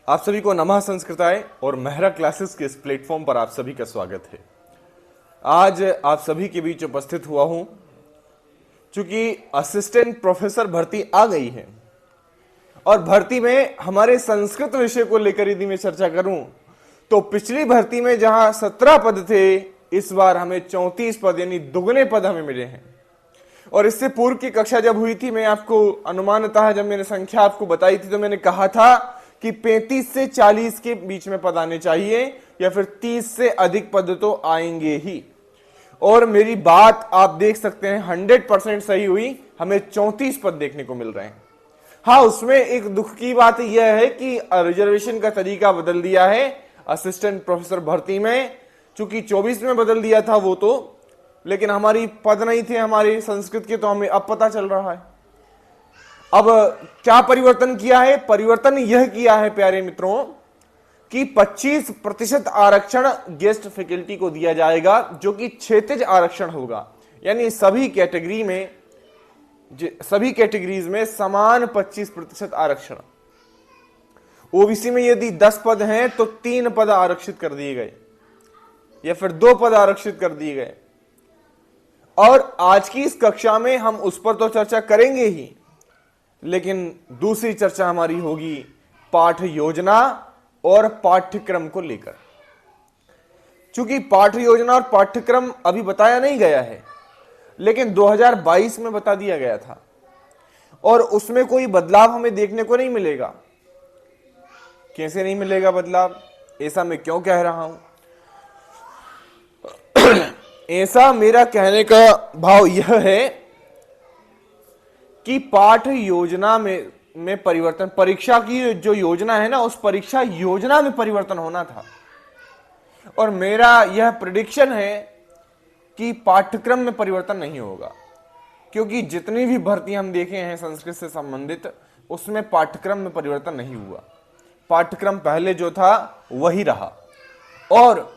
आप सभी को नमः संस्कृताय और मेहरा क्लासेस के इस प्लेटफॉर्म पर आप सभी का स्वागत है। आज आप सभी के बीच उपस्थित हुआ हूं चूंकि असिस्टेंट प्रोफेसर भर्ती आ गई है और भर्ती में हमारे संस्कृत विषय को लेकर यदि मैं चर्चा करूं तो पिछली भर्ती में जहां 17 पद थे, इस बार हमें 34 पद यानी दुगने पद हमें मिले हैं। और इससे पूर्व की कक्षा जब हुई थी, मैं आपको अनुमानतः जब मैंने संख्या आपको बताई थी तो मैंने कहा था कि 35 से 40 के बीच में पद आने चाहिए या फिर 30 से अधिक पद तो आएंगे ही। और मेरी बात आप देख सकते हैं 100% सही हुई, हमें 34 पद देखने को मिल रहे हैं। हाँ, उसमें एक दुख की बात यह है कि रिजर्वेशन का तरीका बदल दिया है असिस्टेंट प्रोफेसर भर्ती में, चूंकि 24 में बदल दिया था वो तो, लेकिन हमारी पद नहीं थे हमारे संस्कृत के, तो हमें अब पता चल रहा है। अब क्या परिवर्तन किया है? परिवर्तन यह किया है प्यारे मित्रों कि 25% आरक्षण गेस्ट फैकल्टी को दिया जाएगा, जो कि क्षैतिज आरक्षण होगा। यानी सभी कैटेगरीज में समान 25% आरक्षण। ओबीसी में यदि 10 पद हैं तो 3 पद आरक्षित कर दिए गए या फिर 2 पद आरक्षित कर दिए गए। और आज की इस कक्षा में हम उस पर तो चर्चा करेंगे ही, लेकिन दूसरी चर्चा हमारी होगी पाठ योजना और पाठ्यक्रम को लेकर। चूंकि पाठ योजना और पाठ्यक्रम अभी बताया नहीं गया है, लेकिन 2022 में बता दिया गया था और उसमें कोई बदलाव हमें देखने को नहीं मिलेगा। कैसे नहीं मिलेगा बदलाव? ऐसा मैं क्यों कह रहा हूं? ऐसा मेरा कहने का भाव यह है कि पाठ योजना में परिवर्तन, परीक्षा की जो योजना है ना, उस परीक्षा योजना में परिवर्तन होना था। और मेरा यह प्रेडिक्शन है कि पाठ्यक्रम में परिवर्तन नहीं होगा, क्योंकि जितनी भी भर्ती हम देखे हैं संस्कृत से संबंधित, उसमें पाठ्यक्रम में परिवर्तन नहीं हुआ। पाठ्यक्रम पहले जो था वही रहा। और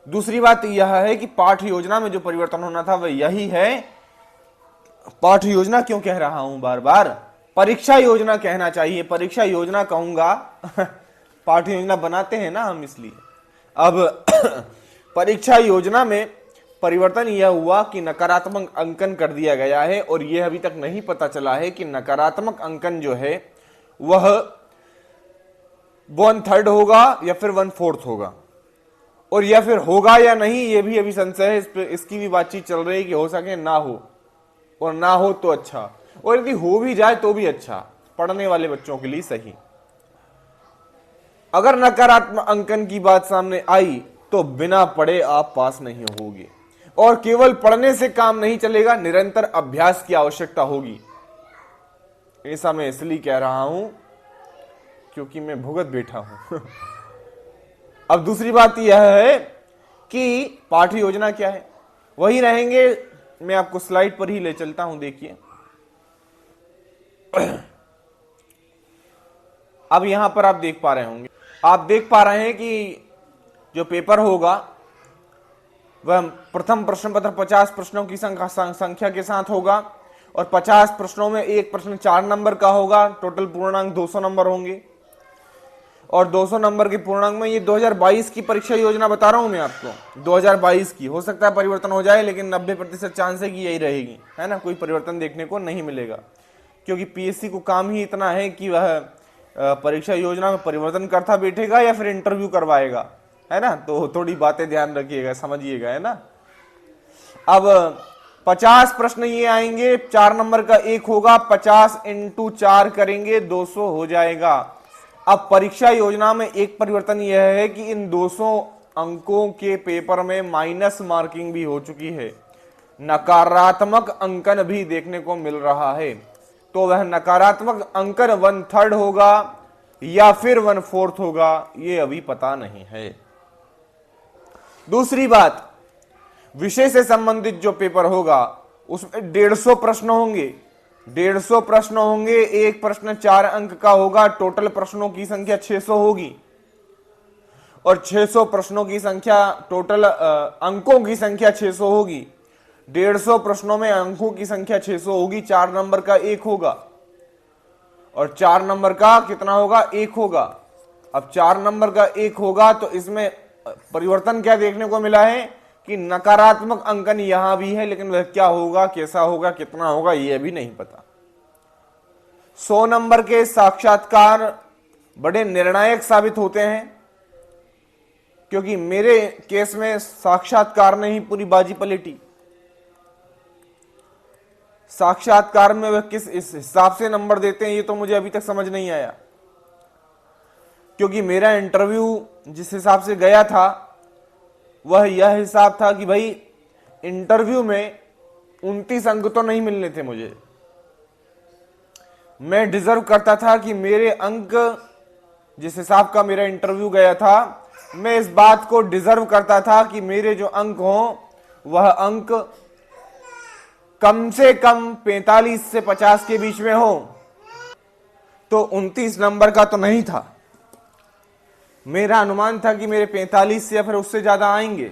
दूसरी बात यह है कि पाठ योजना में जो परिवर्तन होना था वह यही है। पाठ योजना क्यों कह रहा हूं बार बार? परीक्षा योजना कहना चाहिए, परीक्षा योजना कहूंगा पाठ योजना बनाते हैं ना हम, इसलिए। अब परीक्षा योजना में परिवर्तन यह हुआ कि नकारात्मक अंकन कर दिया गया है, और यह अभी तक नहीं पता चला है कि नकारात्मक अंकन जो है वह 1/3 होगा या फिर 1/4 होगा, और या फिर होगा या नहीं ये भी अभी संशय है। इसकी भी बातचीत चल रही है कि हो सके ना हो, और ना हो तो अच्छा, और यदि हो भी जाए तो भी अच्छा, पढ़ने वाले बच्चों के लिए सही। अगर नकारात्मक अंकन की बात सामने आई तो बिना पढ़े आप पास नहीं होगे, और केवल पढ़ने से काम नहीं चलेगा, निरंतर अभ्यास की आवश्यकता होगी। ऐसा मैं इसलिए कह रहा हूं क्योंकि मैं भुगत बैठा हूं। अब दूसरी बात यह है कि पाठ योजना क्या है, वही रहेंगे। मैं आपको स्लाइड पर ही ले चलता हूं, देखिए। अब यहां पर आप देख पा रहे होंगे, आप देख पा रहे हैं कि जो पेपर होगा वह प्रथम प्रश्न पत्र 50 प्रश्नों की संख्या के साथ होगा, और 50 प्रश्नों में एक प्रश्न 4 नंबर का होगा। टोटल पूर्णांक 200 नंबर होंगे, और 200 नंबर के पूर्णांक में ये 2022 की परीक्षा योजना बता रहा हूं मैं आपको, 2022 की। हो सकता है परिवर्तन हो जाए, लेकिन 90% चांस है कि यही रहेगी, है ना। कोई परिवर्तन देखने को नहीं मिलेगा, क्योंकि पीएससी को काम ही इतना है कि वह परीक्षा योजना में परिवर्तन करता बैठेगा या फिर इंटरव्यू करवाएगा, है ना। तो थोड़ी बातें ध्यान रखिएगा, समझिएगा, है ना। अब 50 प्रश्न ये आएंगे, 4 नंबर का एक होगा, 50 × 4 करेंगे, 200 हो जाएगा। अब परीक्षा योजना में एक परिवर्तन यह है कि इन 200 अंकों के पेपर में माइनस मार्किंग भी हो चुकी है, नकारात्मक अंकन भी देखने को मिल रहा है। तो वह नकारात्मक अंकन 1/3 होगा या फिर 1/4 होगा, ये अभी पता नहीं है। दूसरी बात, विषय से संबंधित जो पेपर होगा उसमें 150 प्रश्न होंगे। 150 प्रश्न होंगे, एक प्रश्न 4 अंक का होगा। टोटल प्रश्नों की संख्या 600 होगी, और 600 प्रश्नों की संख्या, टोटल अंकों की संख्या 600 होगी। 150 प्रश्नों में अंकों की संख्या 600 होगी, 4 नंबर का एक होगा। और 4 नंबर का कितना होगा, 1 होगा। अब 4 नंबर का 1 होगा तो इसमें परिवर्तन क्या देखने को मिला है कि नकारात्मक अंकन यहां भी है, लेकिन वह क्या होगा, कैसा होगा, कितना होगा, यह भी नहीं पता। 100 नंबर के साक्षात्कार बड़े निर्णायक साबित होते हैं, क्योंकि मेरे केस में साक्षात्कार ने ही पूरी बाजी पलटी। साक्षात्कार में वह किस इस हिसाब से नंबर देते हैं ये तो मुझे अभी तक समझ नहीं आया, क्योंकि मेरा इंटरव्यू जिस हिसाब से गया था वह यह हिसाब था कि भाई इंटरव्यू में 29 अंक तो नहीं मिलने थे मुझे। मैं डिजर्व करता था कि मेरे अंक, जिस हिसाब का मेरा इंटरव्यू गया था, मैं इस बात को डिजर्व करता था कि मेरे जो अंक हों वह अंक कम से कम 45 से 50 के बीच में हो। तो 29 नंबर का तो नहीं था, मेरा अनुमान था कि मेरे 45 या फिर उससे ज्यादा आएंगे।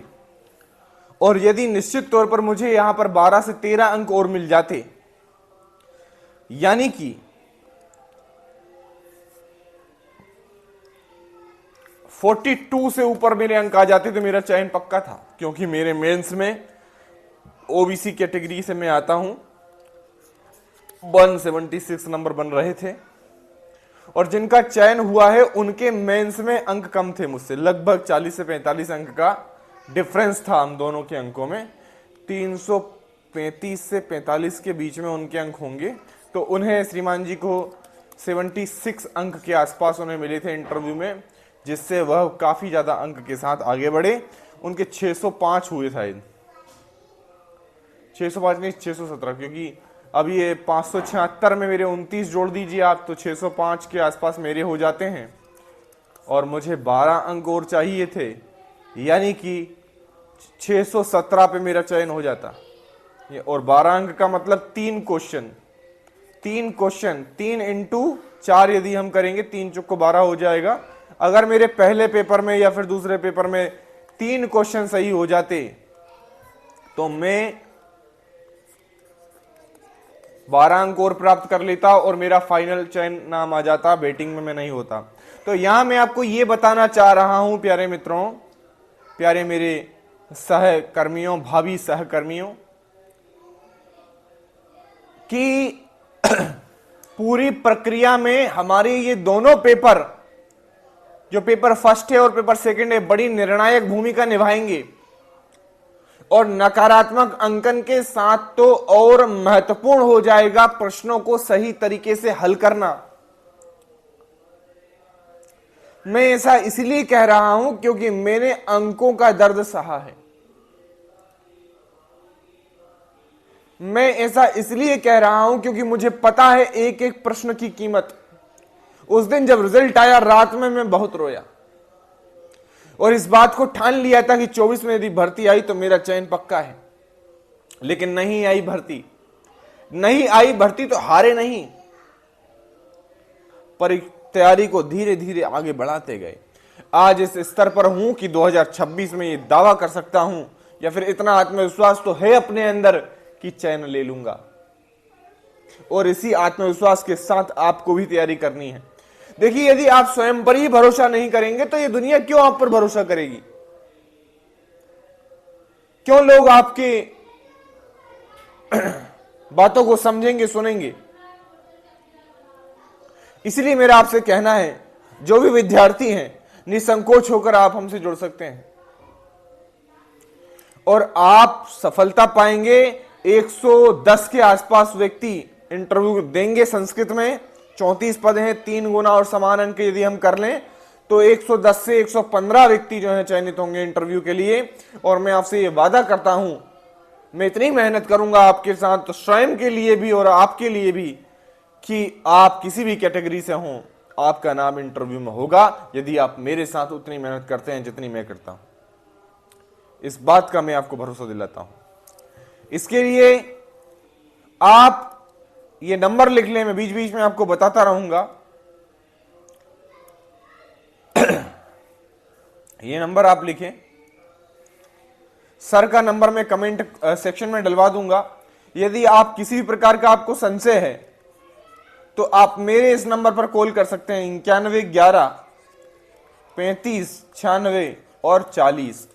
और यदि निश्चित तौर पर मुझे यहां पर 12 से 13 अंक और मिल जाते, यानी कि 42 से ऊपर मेरे अंक आ जाते तो मेरा चयन पक्का था, क्योंकि मेरे मेंस में ओबीसी कैटेगरी से मैं आता हूं, 176 नंबर बन रहे थे, और जिनका चयन हुआ है उनके मेंस में अंक कम थे मुझसे, लगभग 40 से 45 अंक का डिफरेंस था हम दोनों के अंकों में। 335 से 45 के बीच में उनके अंक होंगे, तो उन्हें, श्रीमान जी को 76 अंक के आसपास उन्हें मिले थे इंटरव्यू में, जिससे वह काफी ज्यादा अंक के साथ आगे बढ़े। उनके 605 हुए शायद, 605 नहीं 617, क्योंकि अब ये 576 में मेरे 29 जोड़ दीजिए आप, तो 605 के आसपास मेरे हो जाते हैं। और मुझे 12 अंक और चाहिए थे, यानी कि 617 पे मेरा चयन हो जाता। ये और 12 अंक का मतलब 3 क्वेश्चन, 3 इंटू 4 यदि हम करेंगे, 3 चौको 12 हो जाएगा। अगर मेरे पहले पेपर में या फिर दूसरे पेपर में 3 क्वेश्चन सही हो जाते तो मैं 12 अंक और प्राप्त कर लेता और मेरा फाइनल चयन नाम आ जाता, बेटिंग में मैं नहीं होता। तो यहां मैं आपको यह बताना चाह रहा हूं प्यारे मित्रों, प्यारे मेरे सहकर्मियों, भावी सहकर्मियों, कि पूरी प्रक्रिया में हमारे ये दोनों पेपर, जो पेपर फर्स्ट है और पेपर सेकंड है, बड़ी निर्णायक भूमिका निभाएंगे। और नकारात्मक अंकन के साथ तो और महत्वपूर्ण हो जाएगा प्रश्नों को सही तरीके से हल करना। मैं ऐसा इसलिए कह रहा हूं क्योंकि मैंने अंकों का दर्द सहा है। मैं ऐसा इसलिए कह रहा हूं क्योंकि मुझे पता है एक एक प्रश्न की कीमत। उस दिन जब रिजल्ट आया, रात में मैं बहुत रोया और इस बात को ठान लिया था कि 24 में यदि भर्ती आई तो मेरा चयन पक्का है। लेकिन नहीं आई भर्ती, नहीं आई भर्ती तो हारे नहीं, पर तैयारी को धीरे धीरे आगे बढ़ाते गए। आज इस स्तर पर हूं कि 2026 में ये दावा कर सकता हूं, या फिर इतना आत्मविश्वास तो है अपने अंदर कि चयन ले लूंगा। और इसी आत्मविश्वास के साथ आपको भी तैयारी करनी है। देखिए, यदि आप स्वयं पर ही भरोसा नहीं करेंगे तो ये दुनिया क्यों आप पर भरोसा करेगी? क्यों लोग आपके बातों को समझेंगे, सुनेंगे? इसलिए मेरा आपसे कहना है, जो भी विद्यार्थी हैं, निसंकोच होकर आप हमसे जुड़ सकते हैं और आप सफलता पाएंगे। 110 के आसपास व्यक्ति इंटरव्यू देंगे संस्कृत में, 34 पद हैं, 3 गुना और समान अंक यदि हम कर लें तो 110 से 115 व्यक्ति जो है चयनित होंगे इंटरव्यू के लिए। और मैं आपसे ये वादा करता हूं, मैं इतनी मेहनत करूंगा आपके साथ, तो स्वयं के लिए भी और आपके लिए भी, कि आप किसी भी कैटेगरी से हों, आपका नाम इंटरव्यू में होगा, यदि आप मेरे साथ उतनी मेहनत करते हैं जितनी मैं करता हूं। इस बात का मैं आपको भरोसा दिलाता हूं। इसके लिए आप ये नंबर लिख लें, मैं बीच बीच में आपको बताता रहूंगा। ये नंबर आप लिखें, सर का नंबर मैं कमेंट सेक्शन में डलवा दूंगा। यदि आप किसी भी प्रकार का आपको संशय है तो आप मेरे इस नंबर पर कॉल कर सकते हैं 9111 35 96 और 40।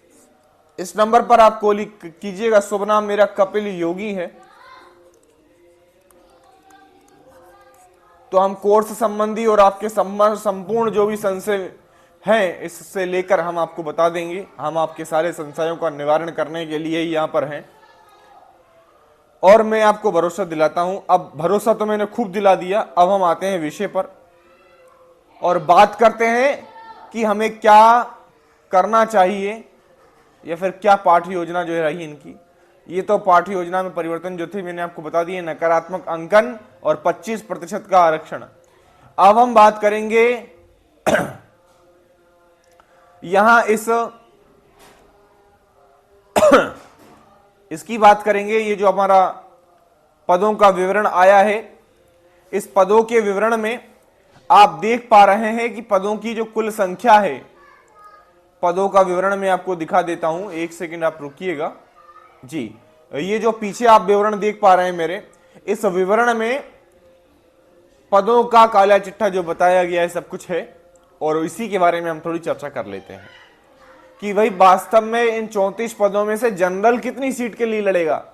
इस नंबर पर आप कॉल कीजिएगा। शुभ नाम मेरा कपिल योगी है। तो हम कोर्स संबंधी और आपके संपूर्ण जो भी संशय हैं इससे लेकर हम आपको बता देंगे। हम आपके सारे संशयों का निवारण करने के लिए ही यहां पर हैं और मैं आपको भरोसा दिलाता हूं। अब भरोसा तो मैंने खूब दिला दिया, अब हम आते हैं विषय पर और बात करते हैं कि हमें क्या करना चाहिए या फिर क्या पाठ्य योजना जो है रही इनकी। ये तो पाठ्य योजना में परिवर्तन जो थे मैंने आपको बता दिए, नकारात्मक अंकन और 25% का आरक्षण। अब हम बात करेंगे यहां इसकी बात करेंगे। ये जो हमारा पदों का विवरण आया है, इस पदों के विवरण में आप देख पा रहे हैं कि पदों की जो कुल संख्या है, पदों का विवरण मैं आपको दिखा देता हूं। एक सेकंड आप रुकिएगा जी। ये जो पीछे आप विवरण देख पा रहे हैं मेरे, इस विवरण में पदों का काला चिट्ठा जो बताया गया है सब कुछ है और इसी के बारे में हम थोड़ी चर्चा कर लेते हैं कि भाई वास्तव में इन 34 पदों में से जनरल कितनी सीट के लिए लड़ेगा,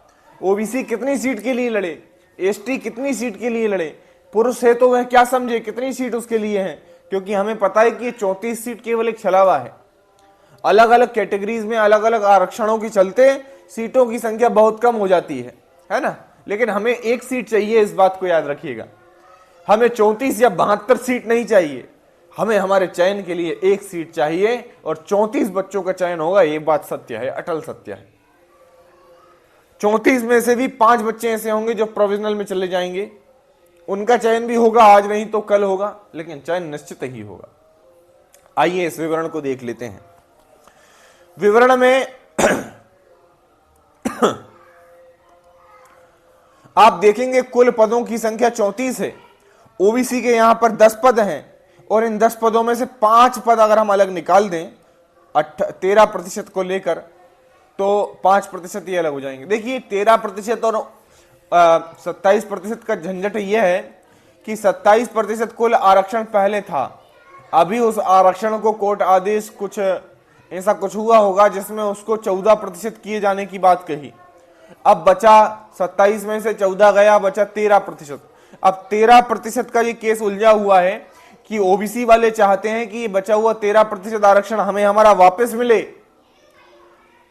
ओबीसी कितनी सीट के लिए लड़े, एसटी कितनी सीट के लिए लड़े, पुरुष है तो वह क्या समझे कितनी सीट उसके लिए है। क्योंकि हमें पता है कि 34 सीट केवल एक छलावा है। अलग अलग कैटेगरीज में अलग अलग आरक्षणों के चलते सीटों की संख्या बहुत कम हो जाती है ना। लेकिन हमें एक सीट चाहिए, इस बात को याद रखिएगा। हमें 34 या 72 सीट नहीं चाहिए, हमें हमारे चयन के लिए एक सीट चाहिए और 34 बच्चों का चयन होगा। ये बात सत्य है, अटल सत्य है। 34 में से भी 5 बच्चे ऐसे होंगे जो प्रोविजनल में चले जाएंगे, उनका चयन भी होगा, आज नहीं तो कल होगा, लेकिन चयन निश्चित ही होगा। आइए इस विवरण को देख लेते हैं। विवरण में आप देखेंगे कुल पदों की संख्या 34 है। ओबीसी के यहां पर 10 पद हैं और इन 10 पदों में से 5 पद अगर हम अलग निकाल दें 13% को लेकर, तो 5% ये अलग हो जाएंगे। देखिए 13% और 27% का झंझट यह है कि 27% कुल आरक्षण पहले था। अभी उस आरक्षण को कोर्ट आदेश कुछ ऐसा कुछ हुआ होगा जिसमें उसको 14% किए जाने की बात कही। अब बचा 27 में से 14 गया, बचा 13%। अब 13% का ये केस उलझा हुआ है कि ओबीसी वाले चाहते हैं कि ये बचा हुआ 13% आरक्षण हमें हमारा वापस मिले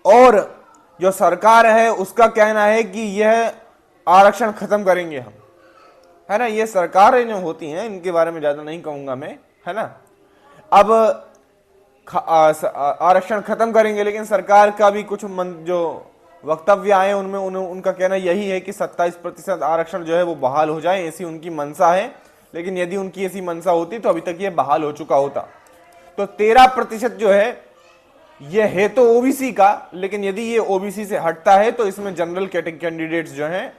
और जो सरकार है उसका कहना है कि यह आरक्षण खत्म करेंगे हम, है ना। ये सरकारें जो होती हैं इनके बारे में ज्यादा नहीं कहूंगा मैं, है ना। अब आरक्षण खत्म करेंगे, लेकिन सरकार का भी कुछ जो वक्तव्य आए उनमें उनका कहना यही है कि 27% आरक्षण जो है वो बहाल हो जाए, ऐसी उनकी मंशा है। लेकिन यदि उनकी ऐसी मंशा होती तो अभी तक ये बहाल हो चुका होता। तो 13% जो है ये है तो ओबीसी का, लेकिन यदि ये ओबीसी से हटता है तो इसमें जनरल कैंडिडेट्स जो हैं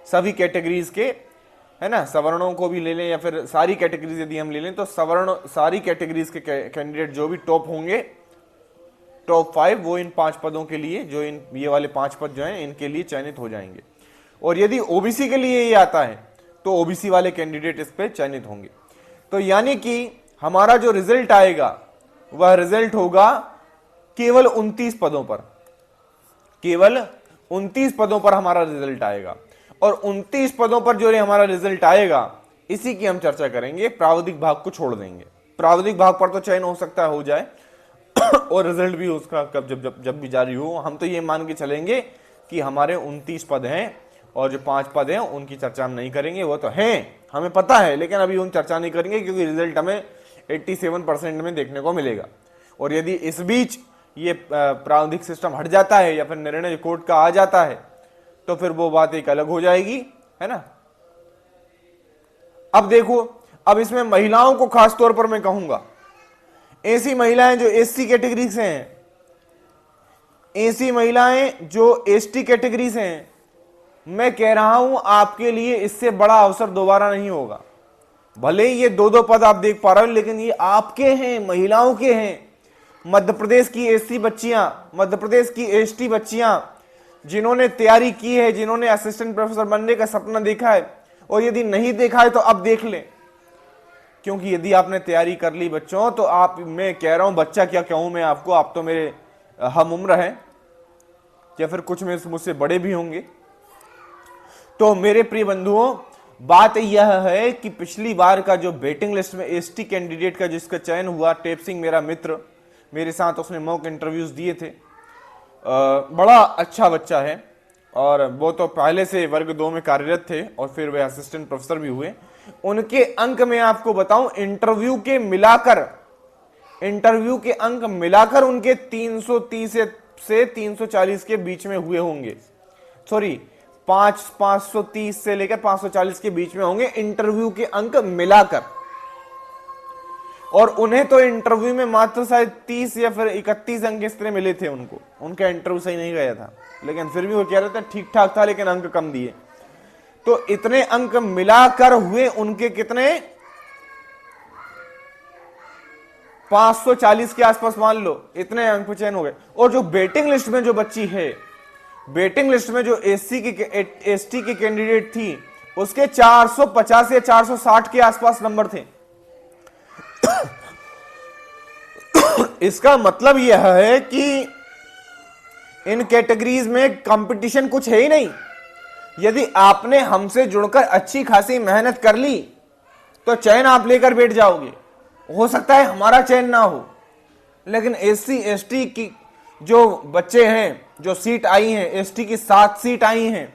सभी कैटेगरीज के, है ना, सवर्णों को भी ले लें या फिर सारी कैटेगरीज यदि हम ले लें तो सवर्ण सारी कैटेगरीज के कैंडिडेट जो भी टॉप होंगे, टॉप 5, वो इन 5 पदों के लिए, जो इन ये वाले 5 पद जो हैं इनके लिए चयनित हो जाएंगे। और यदि ओबीसी के लिए ये आता है तो ओबीसी वाले कैंडिडेट इस पे चयनित होंगे। तो यानी कि हमारा जो रिजल्ट आएगा वह रिजल्ट होगा केवल 29 पदों पर, केवल 29 पदों पर हमारा रिजल्ट आएगा। और 29 पदों पर जो हमारा रिजल्ट आएगा इसी की हम चर्चा करेंगे। प्राविधिक भाग को छोड़ देंगे। प्राविधिक भाग पर तो चयन हो सकता है हो जाए और रिजल्ट भी उसका कब जब भी जारी हो। हम तो ये मान के चलेंगे कि हमारे 29 पद हैं और जो 5 पद हैं उनकी चर्चा हम नहीं करेंगे। वो तो हैं, हमें पता है, लेकिन अभी उन चर्चा नहीं करेंगे क्योंकि रिजल्ट हमें 87% में देखने को मिलेगा। और यदि इस बीच ये प्राविधिक सिस्टम हट जाता है या फिर निर्णय कोर्ट का आ जाता है तो फिर वो बात एक अलग हो जाएगी, है ना। अब देखो, अब इसमें महिलाओं को खास तौर पर मैं कहूंगा, ऐसी महिलाएं जो एससी कैटेगरी से हैं, ऐसी महिलाएं जो एसटी कैटेगरी से हैं, मैं कह रहा हूं आपके लिए इससे बड़ा अवसर दोबारा नहीं होगा। भले ही ये 2-2 पद आप देख पा रहे हो, लेकिन ये आपके हैं, महिलाओं के हैं। मध्य प्रदेश की एससी बच्चियां, मध्य प्रदेश की एसटी बच्चियां जिन्होंने तैयारी की है, जिन्होंने असिस्टेंट प्रोफेसर बनने का सपना देखा है, और यदि नहीं देखा है तो अब देख लें, क्योंकि यदि आपने तैयारी कर ली बच्चों तो आप, मैं कह रहा हूं बच्चा क्या कहूं मैं आपको, आप तो मेरे हम उम्र हैं या फिर कुछ में मुझसे बड़े भी होंगे। तो मेरे प्रिय बंधुओं, बात यह है कि पिछली बार का जो वेटिंग लिस्ट में एसटी कैंडिडेट का जिसका चयन हुआ, टेप सिंह मेरा मित्र, मेरे साथ उसने मॉक इंटरव्यूज दिए थे, बड़ा अच्छा बच्चा है और वो तो पहले से वर्ग 2 में कार्यरत थे और फिर वे असिस्टेंट प्रोफेसर भी हुए। उनके अंक मैं आपको बताऊं, इंटरव्यू के अंक मिलाकर उनके 330 से 340 के बीच में हुए होंगे। सॉरी, 530 से लेकर 540 के बीच में होंगे इंटरव्यू के अंक मिलाकर। और उन्हें तो इंटरव्यू में मात्र शायद 30 या फिर 31 अंक इस तरह मिले थे उनको, उनका इंटरव्यू सही नहीं गया था, लेकिन फिर भी वो कह रहे थे ठीक ठाक था लेकिन अंक कम दिए। तो इतने अंक मिलाकर हुए उनके कितने, 540 के आसपास मान लो, इतने अंक चयन हो गए। और जो वेटिंग लिस्ट में जो बच्ची है, वेटिंग लिस्ट में जो एसटी की कैंडिडेट थी, उसके 450 या 460 के आसपास नंबर थे। इसका मतलब यह है कि इन कैटेगरीज में कंपटीशन कुछ है ही नहीं। यदि आपने हमसे जुड़कर अच्छी खासी मेहनत कर ली तो चयन आप लेकर बैठ जाओगे। हो सकता है हमारा चयन ना हो, लेकिन एससी एसटी की जो बच्चे हैं, जो सीट आई हैं, एसटी की 7 सीट आई हैं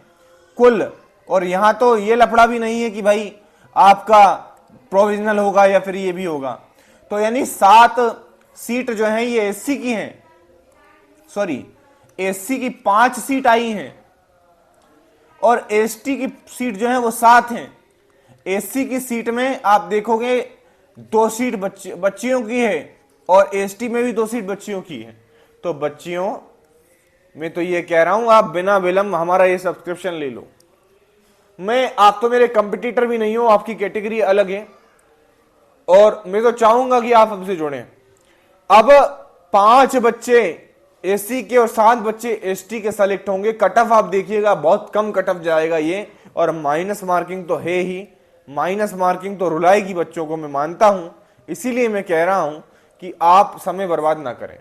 कुल, और यहां तो ये लफड़ा भी नहीं है कि भाई आपका प्रोविजनल होगा या फिर ये भी होगा। तो यानी 7 सीट जो हैं ये एससी की हैं, सॉरी एससी की 5 सीट आई हैं और एसटी की सीट जो है वो 7 हैं। एससी की सीट में आप देखोगे 2 सीट बच्चियों की है और एसटी में भी 2 सीट बच्चियों की है। तो बच्चियों, मैं तो ये कह रहा हूं आप बिना विलंब हमारा ये सब्सक्रिप्शन ले लो। आप तो मेरे कंपटीटर भी नहीं हो, आपकी कैटेगरी अलग है और मैं तो चाहूंगा कि आप हमसे जुड़ें। अब 5 बच्चे एससी के और 7 बच्चे एसटी के सेलेक्ट होंगे। कट ऑफ आप देखिएगा बहुत कम कट ऑफ जाएगा ये, और माइनस मार्किंग तो है ही, माइनस मार्किंग तो रुलाएगी बच्चों को, मैं मानता हूं। इसीलिए मैं कह रहा हूं कि आप समय बर्बाद ना करें,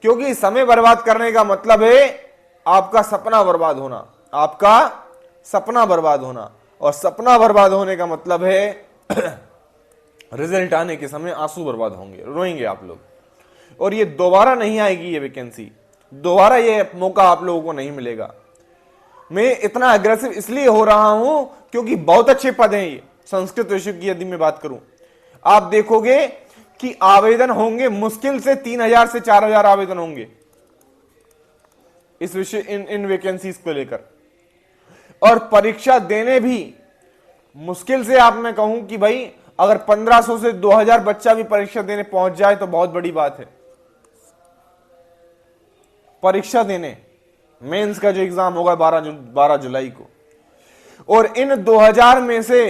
क्योंकि समय बर्बाद करने का मतलब है आपका सपना बर्बाद होना, आपका सपना बर्बाद होना, और सपना बर्बाद होने का मतलब है रिजल्ट आने के समय आंसू बर्बाद होंगे, रोएंगे आप लोग, और ये दोबारा नहीं आएगी ये वैकेंसी, दोबारा ये मौका आप लोगों को नहीं मिलेगा। मैं इतना अग्रेसिव इसलिए हो रहा हूं क्योंकि बहुत अच्छे पद हैं ये। संस्कृत विषय की यदि मैं बात करूं, आप देखोगे कि आवेदन होंगे मुश्किल से 3000 से 4000 आवेदन होंगे इस विषय इन वैकेंसीज को लेकर, और परीक्षा देने भी मुश्किल से, आप मैं कहूं कि भाई अगर 1500 से 2000 बच्चा भी परीक्षा देने पहुंच जाए तो बहुत बड़ी बात है। परीक्षा देने मेंस का जो एग्जाम होगा 12 जुलाई को, और इन 2000 में से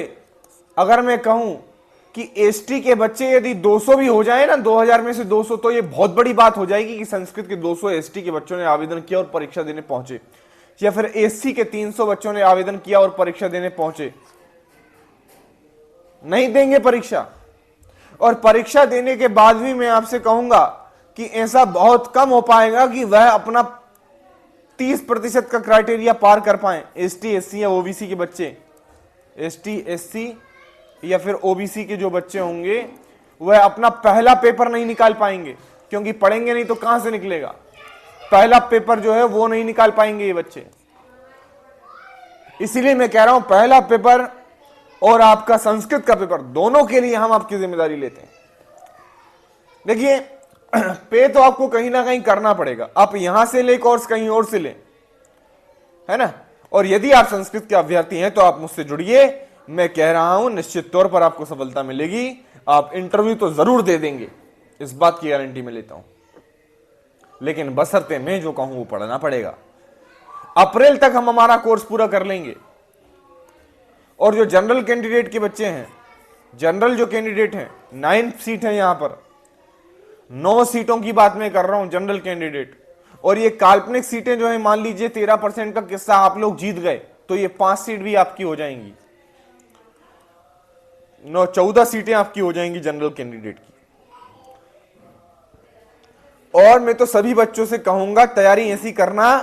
अगर मैं कहूं कि एसटी के बच्चे यदि 200 भी हो जाए ना, 2000 में से 200, तो ये बहुत बड़ी बात हो जाएगी कि संस्कृत के 200 एसटी के बच्चों ने आवेदन किया और परीक्षा देने पहुंचे, या फिर एससी के 300 बच्चों ने आवेदन किया और परीक्षा देने पहुंचे। नहीं देंगे परीक्षा, और परीक्षा देने के बाद भी मैं आपसे कहूंगा कि ऐसा बहुत कम हो पाएगा कि वह अपना 30% का क्राइटेरिया पार कर पाए। एसटी एससी या ओबीसी के बच्चे, एसटी एससी या फिर ओबीसी के जो बच्चे होंगे वह अपना पहला पेपर नहीं निकाल पाएंगे, क्योंकि पढ़ेंगे नहीं तो कहां से निकलेगा। पहला पेपर जो है वो नहीं निकाल पाएंगे ये बच्चे। इसीलिए मैं कह रहा हूं पहला पेपर और आपका संस्कृत का पेपर, दोनों के लिए हम आपकी जिम्मेदारी लेते हैं। देखिए, पे तो आपको कहीं ना कहीं करना पड़ेगा, आप यहां से ले कोर्स कहीं और से ले, है ना। और यदि आप संस्कृत के अभ्यर्थी हैं तो आप मुझसे जुड़िए, मैं कह रहा हूं निश्चित तौर पर आपको सफलता मिलेगी। आप इंटरव्यू तो जरूर दे देंगे, इस बात की गारंटी मैं लेता हूं, लेकिन बशर्ते मैं जो कहूं वो पढ़ना पड़ेगा। अप्रैल तक हम हमारा कोर्स पूरा कर लेंगे। और जो जनरल कैंडिडेट के बच्चे हैं, जनरल जो कैंडिडेट हैं, 9 सीट है यहां पर, 9 सीटों की बात मैं कर रहा हूं जनरल कैंडिडेट, और ये काल्पनिक सीटें जो है, मान लीजिए 13% का किस्सा आप लोग जीत गए तो ये 5 सीट भी आपकी हो जाएंगी। 14 सीटें आपकी हो जाएंगी जनरल कैंडिडेट की। और मैं तो सभी बच्चों से कहूंगा तैयारी ऐसी करना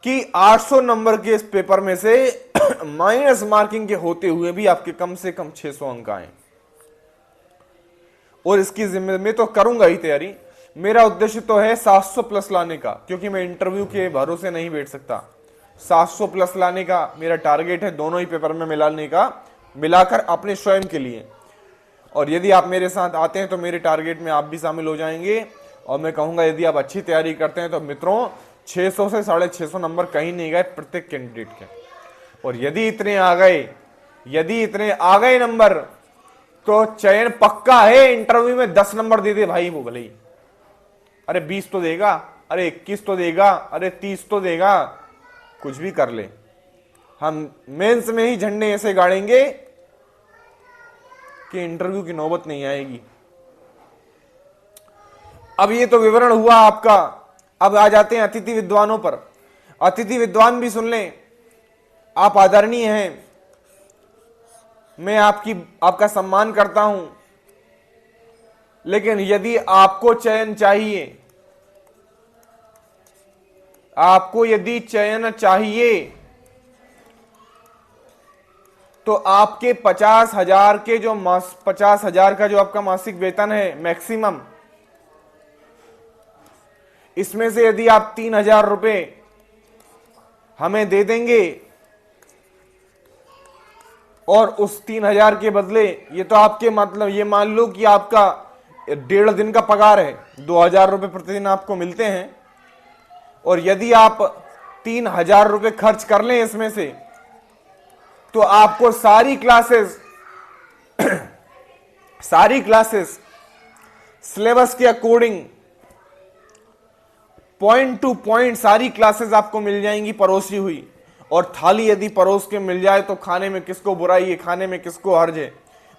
कि 800 नंबर के इस पेपर में से माइनस मार्किंग के होते हुए भी आपके कम से कम 600 अंक आए। और इसकी जिम्मे मैं तो करूंगा ही तैयारी। मेरा उद्देश्य तो है 700 प्लस लाने का, क्योंकि मैं इंटरव्यू के भरोसे नहीं बैठ सकता। 700 प्लस लाने का मेरा टारगेट है, दोनों ही पेपर में मिलाने का, मिलाकर अपने स्वयं के लिए। और यदि आप मेरे साथ आते हैं तो मेरे टारगेट में आप भी शामिल हो जाएंगे। और मैं कहूंगा यदि आप अच्छी तैयारी करते हैं तो मित्रों 600 से 650 नंबर कहीं नहीं गए प्रत्येक कैंडिडेट के। और यदि इतने आ गए नंबर तो चयन पक्का है। इंटरव्यू में 10 नंबर दे दे भाई वो भले ही, अरे 20 तो देगा, अरे 21 तो देगा, अरे 30 तो देगा, कुछ भी कर ले, हम मेंस में ही झंडे ऐसे गाड़ेंगे कि इंटरव्यू की नौबत नहीं आएगी। अब ये तो विवरण हुआ आपका। अब आ जाते हैं अतिथि विद्वानों पर। अतिथि विद्वान भी सुन लें। आप आदरणीय हैं, मैं आपका सम्मान करता हूं, लेकिन यदि आपको चयन चाहिए, तो आपके 50,000 के जो 50,000 का जो आपका मासिक वेतन है मैक्सिमम, इसमें से यदि आप 3,000 रुपए हमें दे देंगे और उस 3,000 के बदले ये तो आपके मतलब ये मान लो कि आपका 1.5 दिन का पगार है, 2,000 रुपए प्रतिदिन आपको मिलते हैं। और यदि आप 3,000 रुपए खर्च कर लें इसमें से, तो आपको सारी क्लासेस सिलेबस के अकॉर्डिंग पॉइंट टू पॉइंट सारी क्लासेस आपको मिल जाएंगी परोसी हुई। और थाली यदि परोस के मिल जाए तो खाने में किसको बुराई है, खाने में किसको हर्ज है।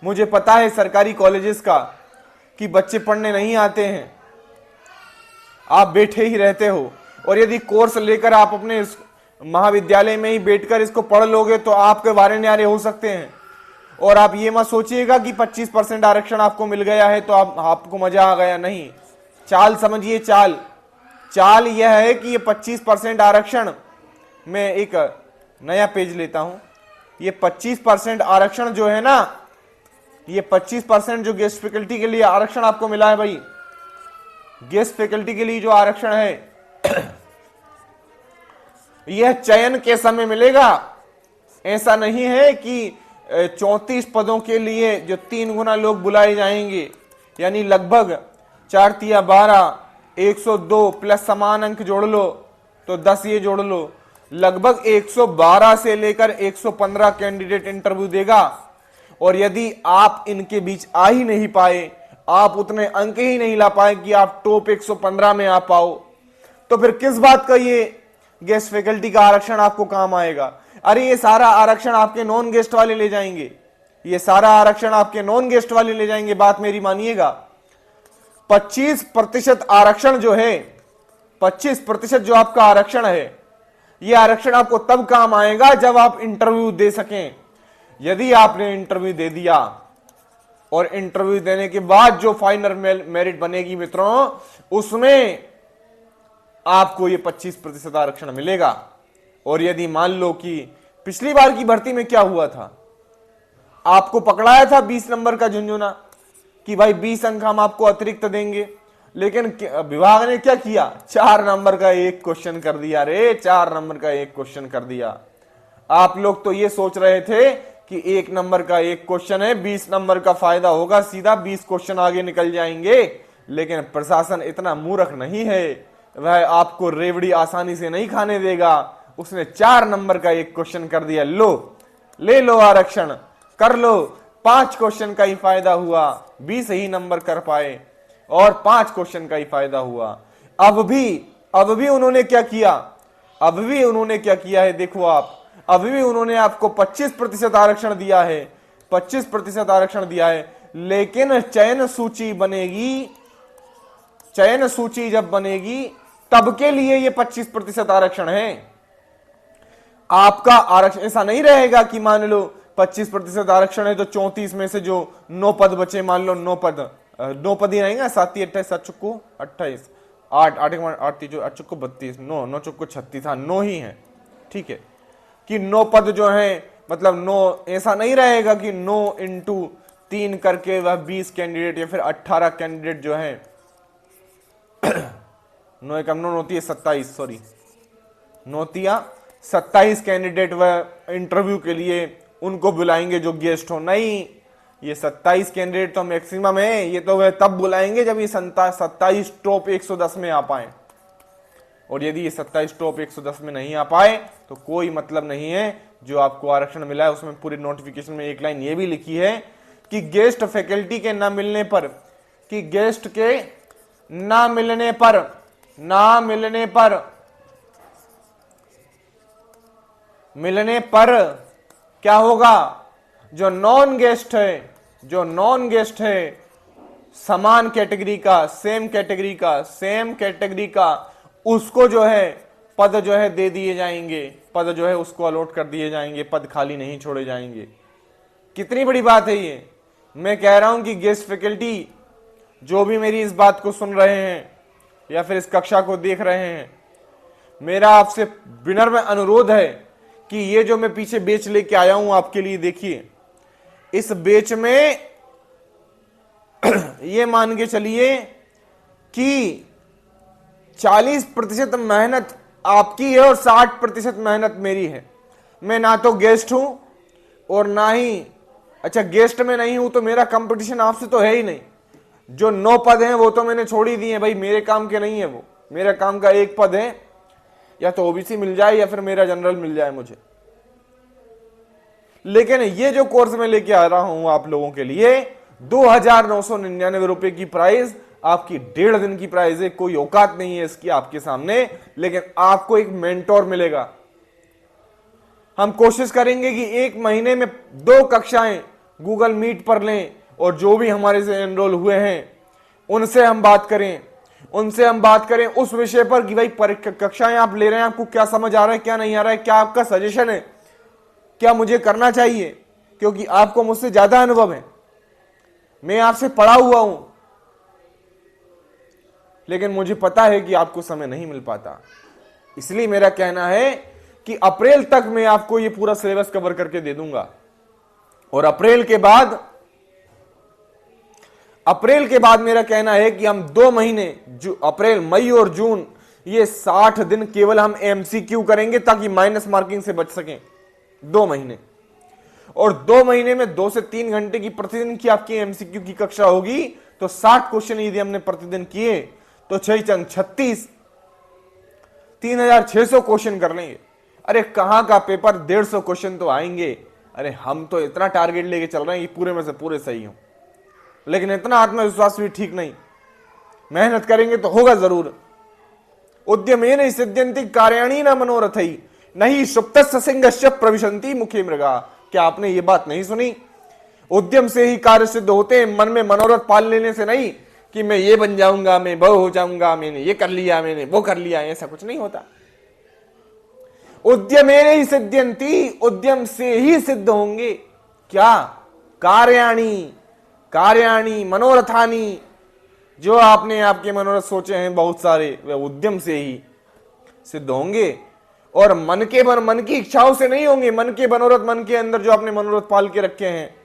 मुझे पता है सरकारी कॉलेजेस का कि बच्चे पढ़ने नहीं आते हैं, आप बैठे ही रहते हो। और यदि कोर्स लेकर आप अपने इस महाविद्यालय में ही बैठकर इसको पढ़ लोगे तो आपके वारे न्यारे हो सकते हैं। और आप ये मत सोचिएगा कि 25% आरक्षण आपको मिल गया है तो आपको मजा आ गया, नहीं। चाल समझिए, चाल यह है कि ये 25% आरक्षण, मैं एक नया पेज लेता हूं, ये 25% आरक्षण जो है ना, ये 25% जो गेस्ट फैकल्टी के लिए आरक्षण आपको मिला है भाई, गेस्ट फैकल्टी के लिए जो आरक्षण है यह चयन के समय मिलेगा। ऐसा नहीं है कि 34 पदों के लिए जो 3 गुना लोग बुलाए जाएंगे, यानी लगभग 4 तिया 12, 102 प्लस समान अंक जोड़ लो तो 10 ये जोड़ लो, लगभग 112 से लेकर 115 कैंडिडेट इंटरव्यू देगा। और यदि आप इनके बीच आ ही नहीं पाए, आप उतने अंक ही नहीं ला पाए कि आप टॉप 115 में आ पाओ, तो फिर किस बात का ये गेस्ट फैकल्टी का आरक्षण आपको काम आएगा। अरे ये सारा आरक्षण आपके नॉन गेस्ट वाले ले जाएंगे, ये सारा आरक्षण आपके नॉन गेस्ट वाले ले जाएंगे। बात मेरी मानिएगा, 25% आरक्षण जो है, 25% जो आपका आरक्षण है, यह आरक्षण आपको तब काम आएगा जब आप इंटरव्यू दे सकें। यदि आपने इंटरव्यू दे दिया और इंटरव्यू देने के बाद जो फाइनल मेरिट बनेगी मित्रों, उसमें आपको ये 25% आरक्षण मिलेगा। और यदि मान लो कि पिछली बार की भर्ती में क्या हुआ था, आपको पकड़ाया था 20 नंबर का झुंझुना कि भाई 20 अंक हम आपको अतिरिक्त देंगे, लेकिन विभाग ने क्या किया, 4 नंबर का एक क्वेश्चन कर दिया। रे 4 नंबर का एक क्वेश्चन कर दिया। आप लोग तो ये सोच रहे थे कि 1 नंबर का एक क्वेश्चन है, 20 नंबर का फायदा होगा, सीधा 20 क्वेश्चन आगे निकल जाएंगे। लेकिन प्रशासन इतना मूर्ख नहीं है, वह आपको रेवड़ी आसानी से नहीं खाने देगा। उसने 4 नंबर का एक क्वेश्चन कर दिया, लो ले लो आरक्षण, कर लो। 5 क्वेश्चन का ही फायदा हुआ, 20 ही नंबर कर पाए और 5 क्वेश्चन का ही फायदा हुआ। अब भी उन्होंने क्या किया है, देखो आप, अभी भी उन्होंने आपको 25% आरक्षण दिया है, 25% आरक्षण दिया है। लेकिन चयन सूची जब बनेगी तब के लिए ये 25% आरक्षण है। आपका आरक्षण ऐसा नहीं रहेगा कि मान लो 25% आरक्षण है तो 34 में से जो 9 पद बचे, मान लो 9 पद ही रहेंगे, 7 28 7 चुक्को 28 8 8 8 जो 8 चुक्को 32 9 चुक्को 36, हाँ 9 ही है, ठीक है, कि 9 पद जो है, मतलब 9 ऐसा नहीं रहेगा कि 9 इंटू 3 करके वह 20 कैंडिडेट या फिर 18 कैंडिडेट जो है 9 एकम 9 होती है 27, सॉरी 27 कैंडिडेट वह इंटरव्यू के लिए उनको बुलाएंगे जो गेस्ट हो। नहीं, ये 27 कैंडिडेट तो मैक्सिमम है, ये तो वह तब बुलाएंगे जब ये 27 टॉप 110 में आ पाए, और यदि ये 27 टॉप 110 में नहीं आ पाए तो कोई मतलब नहीं है। जो आपको आरक्षण मिला है उसमें पूरी नोटिफिकेशन में एक लाइन ये भी लिखी है कि गेस्ट फैकल्टी के ना मिलने पर, कि गेस्ट के ना मिलने पर क्या होगा, जो नॉन गेस्ट है समान कैटेगरी का, सेम कैटेगरी का उसको जो है पद जो है दे दिए जाएंगे, पद जो है उसको अलॉट कर दिए जाएंगे, पद खाली नहीं छोड़े जाएंगे। कितनी बड़ी बात है ये। मैं कह रहा हूं कि गेस्ट फैकल्टी जो भी मेरी इस बात को सुन रहे हैं या फिर इस कक्षा को देख रहे हैं, मेरा आपसे विनम्र अनुरोध है कि ये जो मैं पीछे बेच लेके आया हूं आपके लिए, देखिए इस बेच में ये मान के चलिए कि 40% मेहनत आपकी है और 60% मेहनत मेरी है। मैं ना तो गेस्ट हूं और ना ही, अच्छा गेस्ट में नहीं हूं तो मेरा कंपटीशन आपसे तो है ही नहीं। जो 9 पद हैं वो तो मैंने छोड़ ही दिए भाई, मेरे काम के नहीं है वो। मेरे काम का एक पद है, या तो ओबीसी मिल जाए या फिर मेरा जनरल मिल जाए मुझे। लेकिन ये जो कोर्स मैं लेके आ रहा हूं आप लोगों के लिए 2,999 रुपए की प्राइस, आपकी 1.5 दिन की प्राइस है। कोई औकात नहीं है इसकी आपके सामने, लेकिन आपको एक मेंटोर मिलेगा। हम कोशिश करेंगे कि 1 महीने में 2 कक्षाएं गूगल मीट पर लें और जो भी हमारे से एनरोल हुए हैं उनसे हम बात करें उस विषय पर कि भाई कक्षाएं आप ले रहे हैं, आपको क्या समझ आ रहा है, क्या नहीं आ रहा है, क्या आपका सजेशन है, क्या मुझे करना चाहिए, क्योंकि आपको मुझसे ज्यादा अनुभव है, मैं आपसे पढ़ा हुआ हूं, लेकिन मुझे पता है कि आपको समय नहीं मिल पाता। इसलिए मेरा कहना है कि अप्रैल तक मैं आपको ये पूरा सिलेबस कवर करके दे दूंगा, और अप्रैल के बाद मेरा कहना है कि हम 2 महीने, जो अप्रैल मई और जून, ये 60 दिन केवल हम एमसीक्यू करेंगे ताकि माइनस मार्किंग से बच सकें। 2 महीने, और 2 महीने में 2 से 3 घंटे की प्रतिदिन की आपकी एमसीक्यू की कक्षा होगी। तो 60 क्वेश्चन यदि हमने प्रतिदिन किए तो 6 चंग 36, 3,600 क्वेश्चन कर लेंगे। अरे कहां का पेपर 150 क्वेश्चन तो आएंगे। अरे हम तो इतना टारगेट लेके चल रहे हैं कि पूरे में से पूरे सही हो, लेकिन इतना आत्मविश्वास भी ठीक नहीं। मेहनत करेंगे तो होगा जरूर। उद्यमेन सिद्ध्यन्ति कार्याणि न मनोरथै नहीं सुप्तस्य सिंहस्य प्रविशन्ति मुखे मृगा। क्या आपने ये बात नहीं सुनी? उद्यम से ही कार्य सिद्ध होते हैं, मन में मनोरथ पाल लेने से नहीं कि मैं ये बन जाऊंगा, मैं वो हो जाऊंगा, मैंने ये कर लिया, मैंने वो कर लिया, ऐसा कुछ नहीं होता। उद्यमेन ही सिद्ध्यन्ति, उद्यम से ही सिद्ध होंगे। क्या? कार्याणि मनोरथानी, जो आपने आपके मनोरथ सोचे हैं बहुत सारे, वे उद्यम से ही सिद्ध होंगे। और मन की इच्छाओं से नहीं होंगे। मन के मनोरथ, मन के अंदर जो आपने मनोरथ पाल के रखे हैं,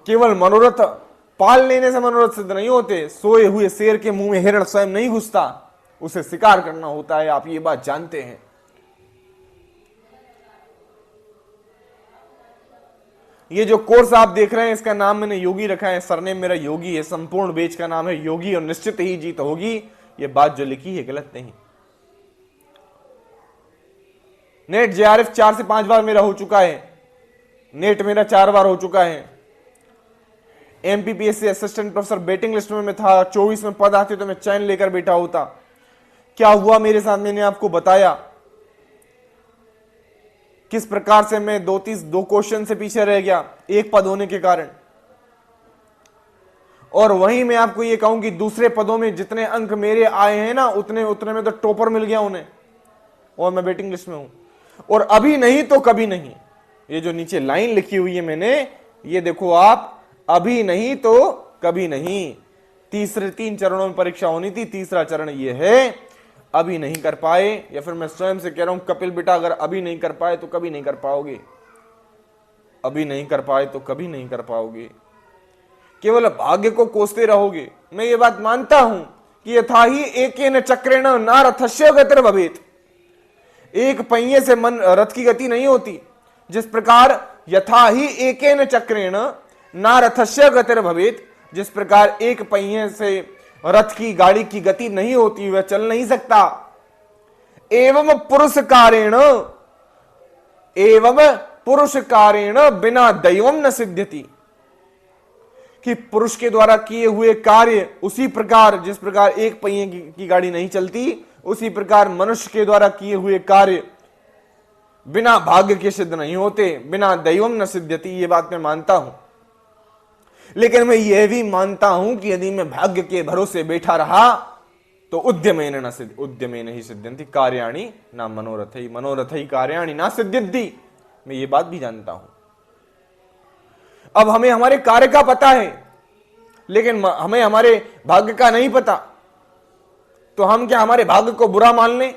केवल मनोरथ पाल लेने से मनोरथ सिद्ध नहीं होते। सोए हुए शेर के मुंह में हिरण स्वयं नहीं घुसता, उसे शिकार करना होता है। आप ये बात जानते हैं। ये जो कोर्स आप देख रहे हैं इसका नाम मैंने योगी रखा है, सरनेम मेरा योगी है। संपूर्ण बेच का नाम है योगी, और निश्चित ही जीत होगी। ये बात जो लिखी है गलत नहीं। नेट जेआरएफ 4 से 5 बार मेरा हो चुका है। नेट मेरा 4 बार हो चुका है। MPPSC assistant professor waiting list में मैं था। 24 में पद आते तो मैं चैन लेकर बैठा होता। क्या हुआ मेरे साथ, मैंने आपको बताया किस प्रकार से मैं 2 क्वेश्चन से पीछे रह गया एक पद होने के कारण। और वहीं मैं आपको ये कहूं कि दूसरे पदों में जितने अंक मेरे आए हैं ना, उतने में तो टॉपर मिल गया उन्हें, और मैं वेटिंग लिस्ट में हूं। और अभी नहीं तो कभी नहीं, ये जो नीचे लाइन लिखी हुई है मैंने, ये देखो आप, अभी नहीं तो कभी नहीं। तीसरे 3 चरणों में परीक्षा होनी थी, तीसरा चरण ये है, अभी नहीं कर पाए, या फिर मैं स्वयं से कह रहा हूं कपिल बेटा, अगर अभी नहीं कर पाए तो कभी नहीं कर पाओगे, अभी नहीं कर पाए तो कभी नहीं कर पाओगे, केवल भाग्य को कोसते रहोगे। मैं ये बात मानता हूं कि यथा ही एकेन चक्रेण न रथस्य गतिर् भवेत्, एक पहिए से मन रथ की गति नहीं होती, जिस प्रकार यथा ही एकेन चक्रेण न रथस्य गतिर् भवेत्, जिस प्रकार एक पहिए से रथ की गाड़ी की गति नहीं होती, वह चल नहीं सकता। एवं पुरुष कारेण बिना दैवम न सिद्ध्यति, कि पुरुष के द्वारा किए हुए कार्य उसी प्रकार, जिस प्रकार एक पहिए की गाड़ी नहीं चलती, उसी प्रकार मनुष्य के द्वारा किए हुए कार्य बिना भाग्य के सिद्ध नहीं होते, बिना दैवम न सिद्ध्यति। ये बात मैं मानता हूं, लेकिन मैं यह भी मानता हूं कि यदि मैं भाग्य के भरोसे बैठा रहा तो उद्यमेन ही सिद्ध्यन्ति कार्याणि न मनोरथै कार्याणि न सिद्ध्यन्ति। मैं ये बात भी जानता हूं। अब हमें हमारे कार्य का पता है, लेकिन हमें हमारे भाग्य का नहीं पता, तो हम क्या हमारे भाग्य को बुरा मान लें?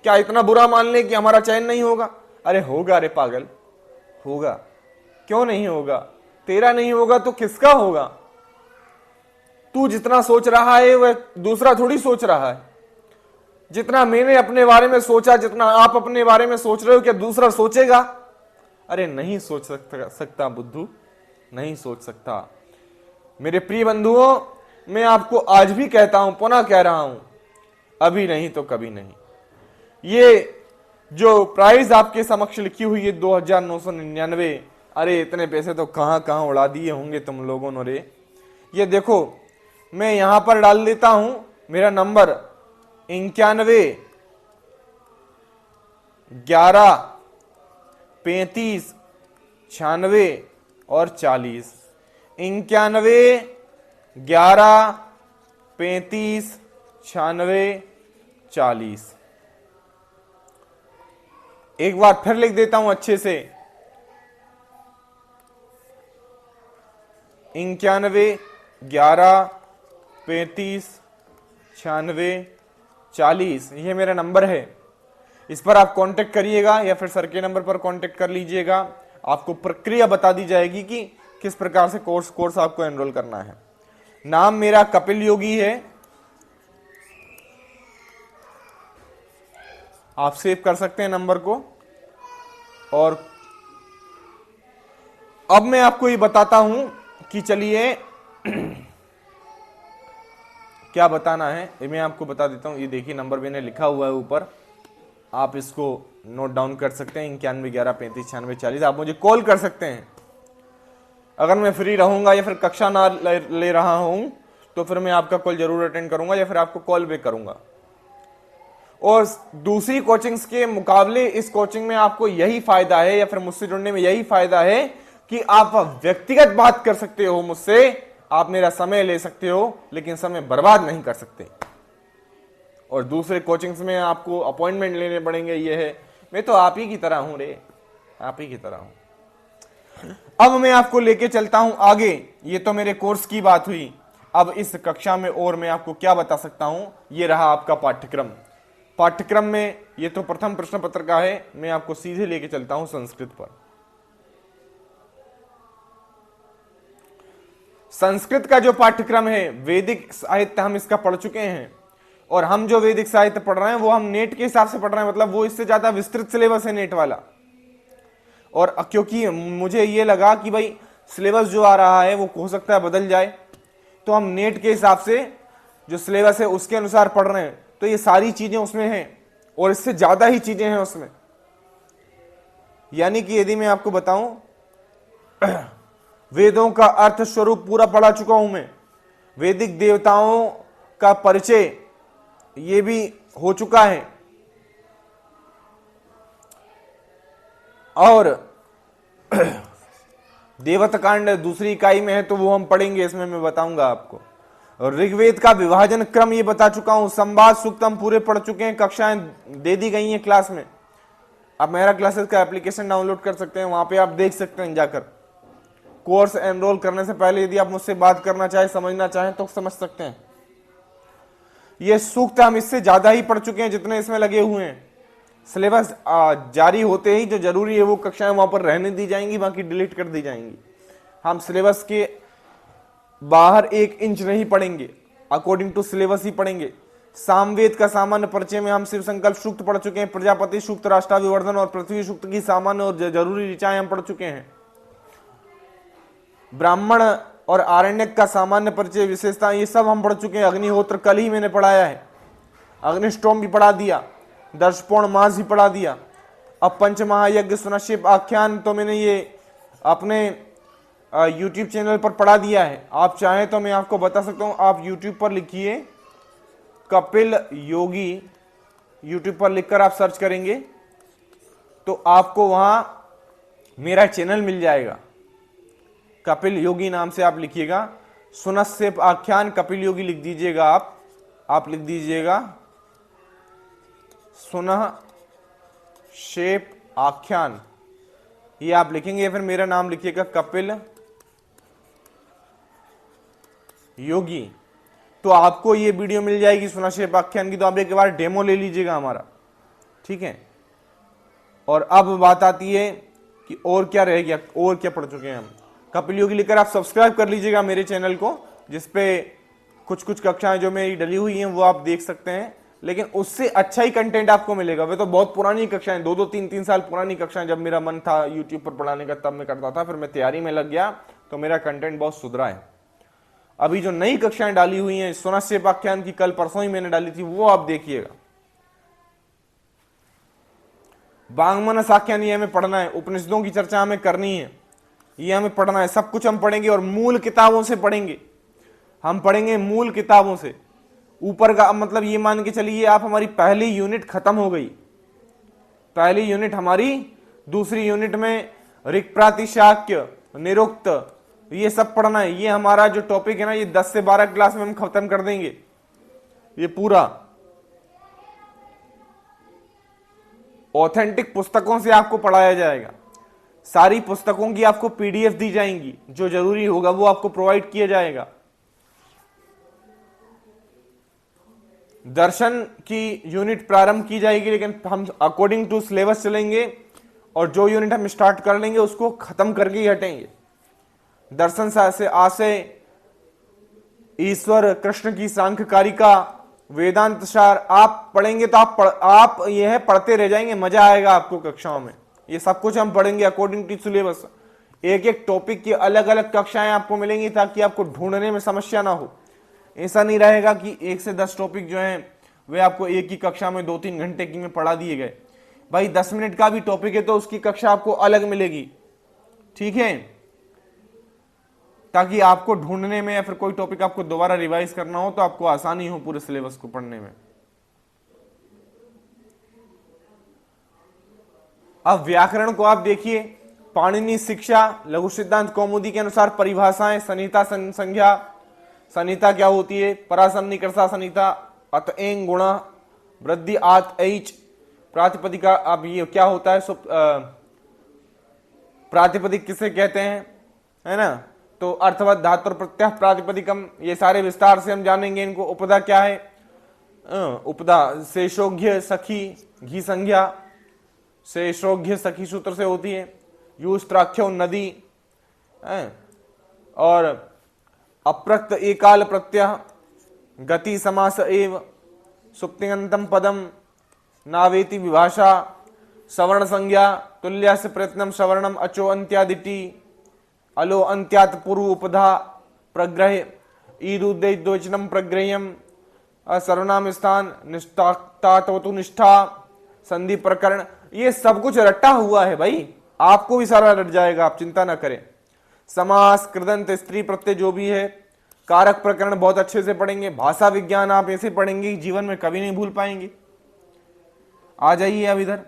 क्या इतना बुरा मान लें कि हमारा चयन नहीं होगा? अरे होगा रे पागल, होगा। क्यों नहीं होगा? तेरा नहीं होगा तो किसका होगा? तू जितना सोच रहा है वह दूसरा थोड़ी सोच रहा है। जितना मैंने अपने बारे में सोचा, जितना आप अपने बारे में सोच रहे हो, क्या दूसरा सोचेगा? अरे नहीं सोच सकता बुद्धू, नहीं सोच सकता। मेरे प्रिय बंधुओं, मैं आपको आज भी कहता हूं, पुनः कह रहा हूं, अभी नहीं तो कभी नहीं। ये जो प्राइस आपके समक्ष लिखी हुई है 2999, अरे इतने पैसे तो कहां कहां उड़ा दिए होंगे तुम लोगों ने रे। ये देखो, मैं यहां पर डाल देता हूं मेरा नंबर 91 11 35 96 और 40। 91 11 35 96 40। एक बार फिर लिख देता हूं अच्छे से, 91 11 35 96 40। ये मेरा नंबर है, इस पर आप कांटेक्ट करिएगा या फिर सर के नंबर पर कांटेक्ट कर लीजिएगा। आपको प्रक्रिया बता दी जाएगी कि किस प्रकार से कोर्स आपको एनरोल करना है। नाम मेरा कपिल योगी है, आप सेव कर सकते हैं नंबर को। और अब मैं आपको ये बताता हूं कि चलिए क्या बताना है, ये मैं आपको बता देता हूं। ये देखिए नंबर मैंने लिखा हुआ है ऊपर, आप इसको नोट डाउन कर सकते हैं, 91 11 35 96 40। आप मुझे कॉल कर सकते हैं। अगर मैं फ्री रहूंगा या फिर कक्षा ना ले रहा हूं तो फिर मैं आपका कॉल जरूर अटेंड करूंगा या फिर आपको कॉल बैक करूंगा। और दूसरी कोचिंग्स के मुकाबले इस कोचिंग में आपको यही फायदा है, या फिर मुझसे जुड़ने में यही फायदा है कि आप व्यक्तिगत बात कर सकते हो मुझसे, आप मेरा समय ले सकते हो, लेकिन समय बर्बाद नहीं कर सकते। और दूसरे कोचिंग्स में आपको अपॉइंटमेंट लेने पड़ेंगे। ये है, मैं तो आप ही की तरह हूं रे, आप ही की तरह हूं। अब मैं आपको लेके चलता हूं आगे। ये तो मेरे कोर्स की बात हुई। अब इस कक्षा में और मैं आपको क्या बता सकता हूं, ये रहा आपका पाठ्यक्रम। पाठ्यक्रम में ये तो प्रथम प्रश्न पत्र का है, मैं आपको सीधे लेके चलता हूं संस्कृत पर। संस्कृत का जो पाठ्यक्रम है, वैदिक साहित्य हम इसका पढ़ चुके हैं, और हम जो वैदिक साहित्य पढ़ रहे हैं वो हम नेट के हिसाब से पढ़ रहे हैं, मतलब वो इससे ज्यादा विस्तृत सिलेबस है नेट वाला। और क्योंकि मुझे ये लगा कि भाई सिलेबस जो आ रहा है वो हो सकता है बदल जाए, तो हम नेट के हिसाब से जो सिलेबस है उसके अनुसार पढ़ रहे हैं। तो ये सारी चीजें उसमें हैं और इससे ज्यादा ही चीजें हैं उसमें। यानी कि यदि मैं आपको बताऊं, वेदों का अर्थ स्वरूप पूरा पढ़ा चुका हूं मैं, वैदिक देवताओं का परिचय ये भी हो चुका है, और देवता कांड दूसरी इकाई में है तो वो हम पढ़ेंगे, इसमें मैं बताऊंगा आपको। और ऋग्वेद का विभाजन क्रम ये बता चुका हूं, संवाद सूक्त हम पूरे पढ़ चुके हैं, कक्षाएं दे दी गई हैं क्लास में। आप मेरा क्लासेस का एप्लीकेशन डाउनलोड कर सकते हैं, वहां पे आप देख सकते हैं जाकर। कोर्स एनरोल करने से पहले यदि आप मुझसे बात करना चाहें, समझना चाहें तो समझ सकते हैं। ये सूक्त हम इससे ज्यादा ही पढ़ चुके हैं जितने इसमें लगे हुए हैं। सिलेबस जारी होते ही जो जरूरी है वो कक्षाएं वहां पर रहने दी जाएंगी, बाकी डिलीट कर दी जाएंगी। हम सिलेबस के बाहर 1 इंच नहीं पढ़ेंगे, अकॉर्डिंग टू सिलेबस ही पढ़ेंगे। सामवेद का सामान्य परिचय में हम शिव संकल्प सूक्त पढ़ चुके हैं, प्रजापति सूक्त, राष्ट्राभिवर्धन और पृथ्वी सूक्त की सामान्य और जरूरी ऋचाएं हम पढ़ चुके हैं। ब्राह्मण और आरण्यक का सामान्य परिचय, विशेषता, ये सब हम पढ़ चुके हैं। अग्निहोत्र कल ही मैंने पढ़ाया है, अग्निष्टोम भी पढ़ा दिया, दर्शपूर्ण मास भी पढ़ा दिया। अब पंचमहायज्ञ सुनश्चेप आख्यान तो मैंने ये अपने यूट्यूब चैनल पर पढ़ा दिया है। आप चाहें तो मैं आपको बता सकता हूं, आप यूट्यूब पर लिखिए कपिल योगी, यूट्यूब पर लिखकर आप सर्च करेंगे तो आपको वहां मेरा चैनल मिल जाएगा। कपिल योगी नाम से आप लिखिएगा, सुनश्चेप आख्यान कपिल योगी लिख दीजिएगा। आप लिख दीजिएगा सुनश्चेप आख्यान, ये आप लिखेंगे, फिर मेरा नाम लिखिएगा कपिल योगी, तो आपको ये वीडियो मिल जाएगी सुनश्चेप आख्यान की। तो आप एक बार डेमो ले लीजिएगा हमारा, ठीक है। और अब बात आती है कि और क्या रह गया, और क्या पढ़ चुके हैं हम। कपिल योगी लिखकर आप सब्सक्राइब कर लीजिएगा मेरे चैनल को, जिसपे कुछ कुछ कक्षाएं जो मेरी डली हुई हैं वो आप देख सकते हैं, लेकिन उससे अच्छा ही कंटेंट आपको मिलेगा। वे तो बहुत पुरानी कक्षाएं, 2-2, 3-3 साल पुरानी कक्षाएं, जब मेरा मन था यूट्यूब पर पढ़ाने का तब मैं करता था, फिर मैं तैयारी में लग गया तो मेरा कंटेंट बहुत सुधरा है। अभी जो नई कक्षाएं डाली हुई हैं, सुनश्चेप आख्यान की कल परसों ही मैंने डाली थी, वो आप देखिएगा। वांगमनस आख्यान ये हमें पढ़ना है, उपनिषदों की चर्चा हमें करनी है, ये हमें पढ़ना है, सब कुछ हम पढ़ेंगे और मूल किताबों से पढ़ेंगे। हम पढ़ेंगे मूल किताबों से। ऊपर का मतलब ये मान के चलिए आप हमारी पहली यूनिट खत्म हो गई, पहली यूनिट हमारी, दूसरी यूनिट में ऋक् प्रातिशाक्य, निरुक्त, ये सब पढ़ना है। ये हमारा जो टॉपिक है ना, ये 10 से 12 क्लास में हम खत्म कर देंगे ये पूरा। ऑथेंटिक पुस्तकों से आपको पढ़ाया जाएगा, सारी पुस्तकों की आपको पीडीएफ दी जाएंगी, जो जरूरी होगा वो आपको प्रोवाइड किया जाएगा। दर्शन की यूनिट प्रारंभ की जाएगी, लेकिन हम अकॉर्डिंग टू सिलेबस चलेंगे और जो यूनिट हम स्टार्ट कर लेंगे उसको खत्म करके ही हटेंगे। दर्शन से आशय, ईश्वर कृष्ण की सांख्यकारिका, वेदांत सार आप पढ़ेंगे तो आप यह पढ़ते रह जाएंगे, मजा आएगा आपको कक्षाओं में। ये सब कुछ हम पढ़ेंगे अकॉर्डिंग टू सिलेबस। एक एक टॉपिक की अलग अलग कक्षाएं आपको मिलेंगी ताकि आपको ढूंढने में समस्या ना हो। ऐसा नहीं रहेगा कि 1 से 10 टॉपिक जो हैं वे आपको एक ही कक्षा में 2-3 घंटे की में पढ़ा दिए गए। भाई 10 मिनट का भी टॉपिक है तो उसकी कक्षा आपको अलग मिलेगी, ठीक है, ताकि आपको ढूंढने में या फिर कोई टॉपिक आपको दोबारा रिवाइज करना हो तो आपको आसानी हो पूरे सिलेबस को पढ़ने में। अब व्याकरण को आप देखिए, पाणिनि शिक्षा, लघु सिद्धांत कौमुदी के अनुसार परिभाषाएं, संहिता, संज्ञा, संहिता क्या होती है, परासन्निकर्षा संहिता, अत एंग गुण, वृद्धि आत ऐच, प्रातिपदिका, अब ये क्या होता है, प्रातिपदिक किसे कहते हैं, है ना, तो अर्थवत धातु प्रत्यय प्रातिपदिकम, ये सारे विस्तार से हम जानेंगे इनको। उपदा क्या है, उपदा शेषोघ्य सखी, घी संज्ञा शेषोघ्य सखी सूत्र से होती है। यूस्त्राख्यो नदी, और अप्रक्त एकाल प्रत्यय, गति समास एव, सुप्तिगंतम पदम, नावेति विभाषा, सवर्ण संज्ञा, तुल्यस्य प्रयत्नम सवर्णम, अचो अंत्यादिटी, अलो अंत्यात पूर्व उपधा, प्रग्रह, ईदुद्वचनम प्रग्रह्यम, सर्वनाम स्थान, निष्ठा निष्ठा, संधि प्रकरण, ये सब कुछ रटा हुआ है भाई, आपको भी सारा रट जाएगा, आप चिंता ना करें। समास, कृदंत, स्त्री प्रत्यय जो भी है, कारक प्रकरण बहुत अच्छे से पढ़ेंगे। भाषा विज्ञान आप ऐसे पढ़ेंगे जीवन में कभी नहीं भूल पाएंगे। आ जाइए अब इधर,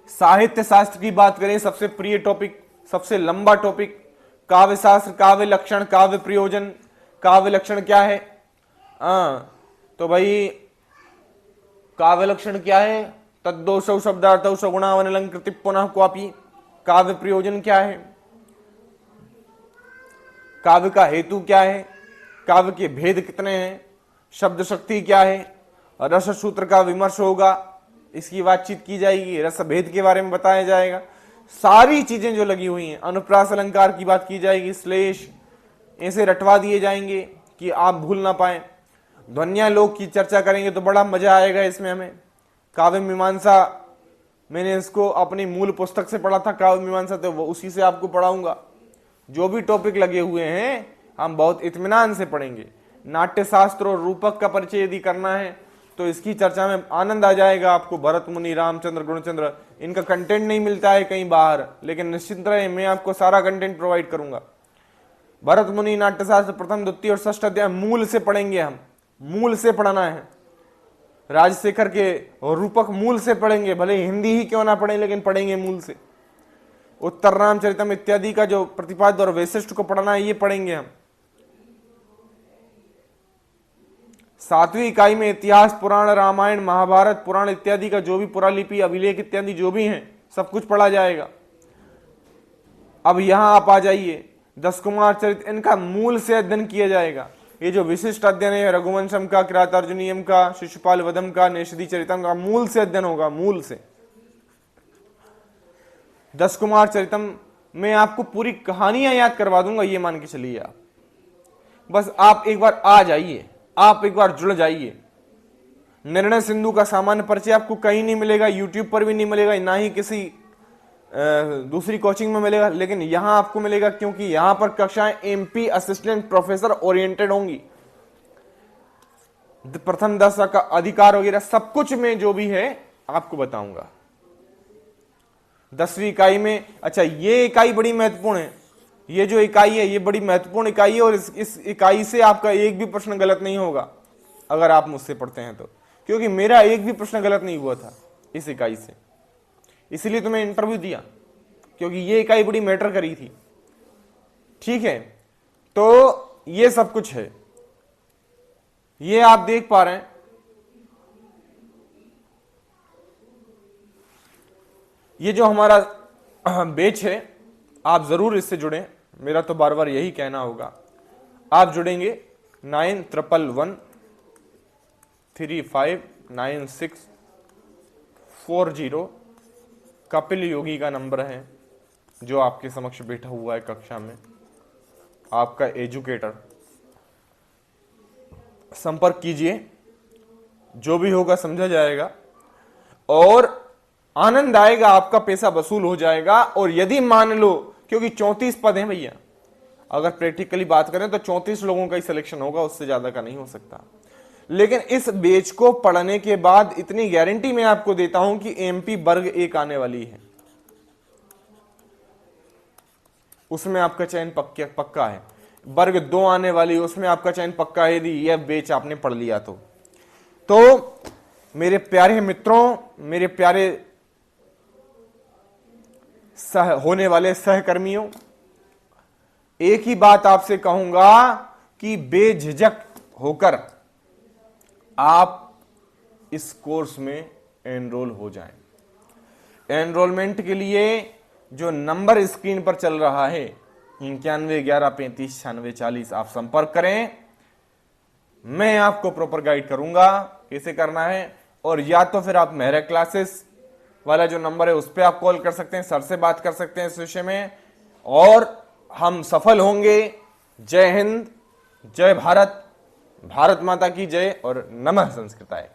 साहित्य शास्त्र की बात करें, सबसे प्रिय टॉपिक, सबसे लंबा टॉपिक, काव्य शास्त्र, काव्य लक्षण, काव्य प्रयोजन। काव्य लक्षण क्या है, तो भाई काव्य लक्षण क्या है, तद्दोषौ शब्दार्थौ सगुणावनलंकृति पुनः क्वापि। काव्य प्रयोजन क्या है, काव्य का हेतु क्या है, काव्य के भेद कितने हैं, शब्द शक्ति क्या है, रस सूत्र का विमर्श होगा, इसकी बातचीत की जाएगी, रस भेद के बारे में बताया जाएगा, सारी चीजें जो लगी हुई हैं, अनुप्रास अलंकार की बात की जाएगी, श्लेष ऐसे रटवा दिए जाएंगे कि आप भूल ना पाए। ध्वन्यालोक की चर्चा करेंगे तो बड़ा मजा आएगा इसमें हमें। काव्य मीमांसा मैंने इसको अपनी मूल पुस्तक से पढ़ा था, काव्य मीमांसा, तो वो उसी से आपको पढ़ाऊंगा। जो भी टॉपिक लगे हुए हैं हम बहुत इत्मीनान से पढ़ेंगे। नाट्य शास्त्र और रूपक का परिचय यदि करना है तो इसकी चर्चा में आनंद आ जाएगा आपको। भरत मुनि, रामचंद्र, गुणचंद्र, इनका कंटेंट नहीं मिलता है कहीं बाहर, लेकिन निश्चित रहे मैं आपको सारा कंटेंट प्रोवाइड करूंगा। भरत मुनि, नाट्यशास्त्र प्रथम, द्वितीय और षष्ठ अध्याय मूल से पढ़ेंगे हम, मूल से पढ़ना है। राजशेखर के रूपक मूल से पढ़ेंगे, भले हिंदी ही क्यों ना पढ़ें लेकिन पढ़ेंगे मूल से। उत्तर रामचरितम इत्यादि का जो प्रतिपाद्य और वैशिष्ट को पढ़ना है ये पढ़ेंगे हम। 7वीं इकाई में इतिहास, पुराण, रामायण, महाभारत, पुराण इत्यादि का जो भी पुरालिपि, अभिलेख इत्यादि जो भी हैं सब कुछ पढ़ा जाएगा। अब यहां आप आ जाइए, 10 कुमार चरित्र, इनका मूल से अध्ययन किया जाएगा। ये जो विशिष्ट अध्ययन है रघुवंशम का, किरातार्जुनीयम का, शिशुपाल वधम का, नेषदी चरितम का, मूल से अध्ययन होगा, मूल से। 10 कुमार चरितम में आपको पूरी कहानियां याद करवा दूंगा, ये मान के चलिए आप। बस आप एक बार आ जाइए, आप एक बार जुड़ जाइए। निर्णय सिंधु का सामान्य परिचय आपको कहीं नहीं मिलेगा, यूट्यूब पर भी नहीं मिलेगा, ना ही किसी दूसरी कोचिंग में मिलेगा, लेकिन यहां आपको मिलेगा क्योंकि यहां पर कक्षाएं एमपी असिस्टेंट प्रोफेसर ओरिएंटेड होंगी। प्रथम 10 का अधिकार वगैरह सब कुछ में जो भी है आपको बताऊंगा। 10वीं इकाई में, अच्छा ये इकाई बड़ी महत्वपूर्ण है, ये जो इकाई है ये बड़ी महत्वपूर्ण इकाई है और इस इकाई से आपका एक भी प्रश्न गलत नहीं होगा अगर आप मुझसे पढ़ते हैं तो, क्योंकि मेरा एक भी प्रश्न गलत नहीं हुआ था इस इकाई से, इसलिए तो मैं इंटरव्यू दिया, क्योंकि ये इकाई बड़ी मैटर करी थी। ठीक है, तो ये सब कुछ है, ये आप देख पा रहे हैं। ये जो हमारा बैच है आप जरूर इससे जुड़ें, मेरा तो बार बार यही कहना होगा। आप जुड़ेंगे 9111359640 कपिल योगी का नंबर है जो आपके समक्ष बैठा हुआ है कक्षा में, आपका एजुकेटर। संपर्क कीजिए, जो भी होगा समझा जाएगा और आनंद आएगा, आपका पैसा वसूल हो जाएगा। और यदि मान लो, क्योंकि 34 पद हैं भैया, अगर प्रैक्टिकली बात करें तो 34 लोगों का ही सिलेक्शन होगा, उससे ज्यादा का नहीं हो सकता। लेकिन इस बैच को पढ़ने के बाद इतनी गारंटी मैं आपको देता हूं कि एमपी वर्ग 1 आने वाली है, उसमें आपका चयन पक्का है। वर्ग 2 आने वाली है, उसमें आपका चयन पक्का है यदि यह बैच आपने पढ़ लिया तो मेरे प्यारे मित्रों, मेरे प्यारे होने वाले सहकर्मियों, एक ही बात आपसे कहूंगा कि बेझिझक होकर आप इस कोर्स में एनरोल हो जाएं। एनरोलमेंट के लिए जो नंबर स्क्रीन पर चल रहा है 9111359640, आप संपर्क करें, मैं आपको प्रॉपर गाइड करूंगा कैसे करना है। और या तो फिर आप मेहरा क्लासेस वाला जो नंबर है उस पर आप कॉल कर सकते हैं, सर से बात कर सकते हैं इस विषय में, और हम सफल होंगे। जय हिंद, जय भारत, भारत माता की जय और नमः संस्कृताय।